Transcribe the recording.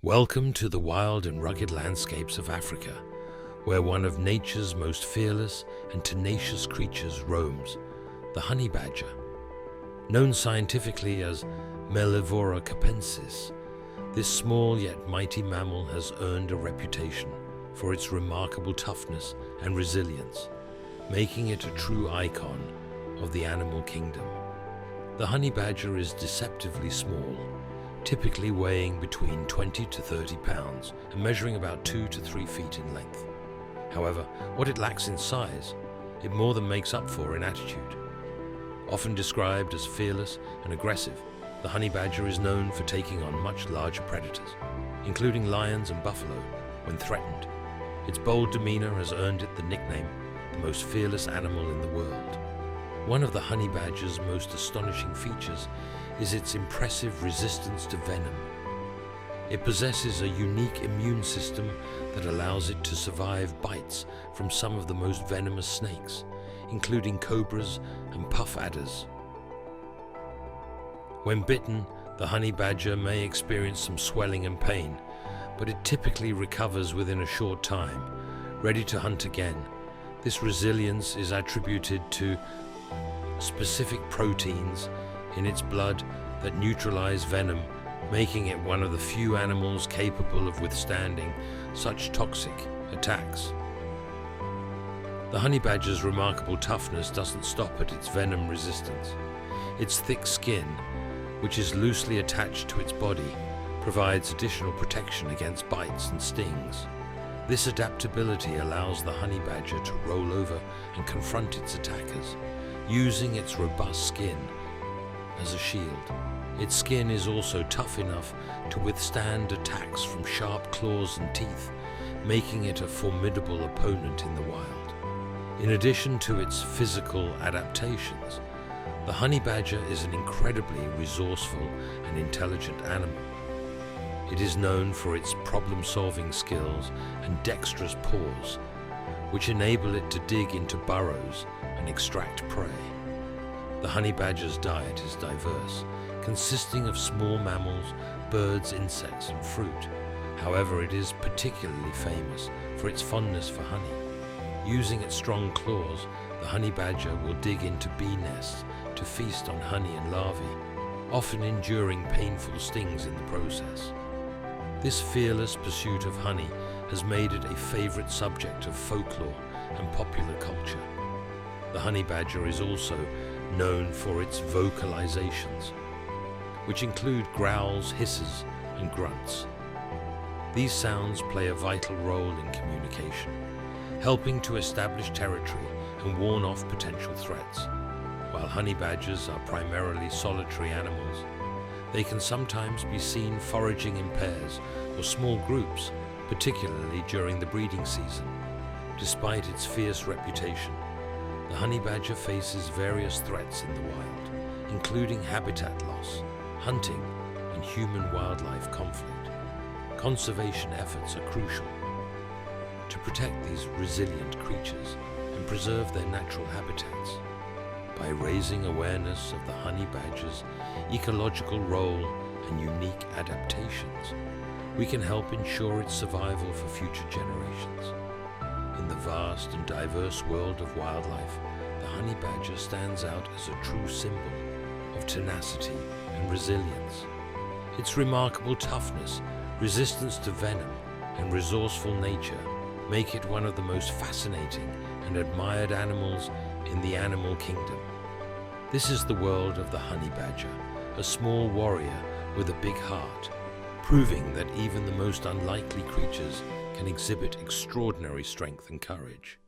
Welcome to the wild and rugged landscapes of Africa, where one of nature's most fearless and tenacious creatures roams, the honey badger. Known scientifically as Melivora capensis, this small yet mighty mammal has earned a reputation for its remarkable toughness and resilience, making it a true icon of the animal kingdom. The honey badger is deceptively small, typically weighing between 20 to 30 pounds and measuring about 2 to 3 feet in length. However, what it lacks in size, it more than makes up for in attitude. Often described as fearless and aggressive, the honey badger is known for taking on much larger predators, including lions and buffalo, when threatened. Its bold demeanor has earned it the nickname, the most fearless animal in the world. One of the honey badger's most astonishing features is its impressive resistance to venom. It possesses a unique immune system that allows it to survive bites from some of the most venomous snakes, including cobras and puff adders. When bitten, the honey badger may experience some swelling and pain, but it typically recovers within a short time, ready to hunt again. This resilience is attributed to specific proteins in its blood that neutralize venom, making it one of the few animals capable of withstanding such toxic attacks. The honey badger's remarkable toughness doesn't stop at its venom resistance. Its thick skin, which is loosely attached to its body, provides additional protection against bites and stings. This adaptability allows the honey badger to roll over and confront its attackers, using its robust skin as a shield. Its skin is also tough enough to withstand attacks from sharp claws and teeth, making it a formidable opponent in the wild. In addition to its physical adaptations, the honey badger is an incredibly resourceful and intelligent animal. It is known for its problem-solving skills and dexterous paws, which enable it to dig into burrows and extract prey. The honey badger's diet is diverse, consisting of small mammals, birds, insects, and fruit. However, it is particularly famous for its fondness for honey. Using its strong claws, the honey badger will dig into bee nests to feast on honey and larvae, often enduring painful stings in the process. This fearless pursuit of honey has made it a favorite subject of folklore and popular culture. The honey badger is also known for its vocalizations, which include growls, hisses, and grunts. These sounds play a vital role in communication, helping to establish territory and warn off potential threats. While honey badgers are primarily solitary animals, they can sometimes be seen foraging in pairs or small groups, particularly during the breeding season. Despite its fierce reputation, the honey badger faces various threats in the wild, including habitat loss, hunting, and human-wildlife conflict. Conservation efforts are crucial to protect these resilient creatures and preserve their natural habitats. By raising awareness of the honey badger's ecological role and unique adaptations, we can help ensure its survival for future generations. In the vast and diverse world of wildlife, the honey badger stands out as a true symbol of tenacity and resilience. Its remarkable toughness, resistance to venom, and resourceful nature make it one of the most fascinating and admired animals in the animal kingdom. This is the world of the honey badger, a small warrior with a big heart, proving that even the most unlikely creatures can exhibit extraordinary strength and courage.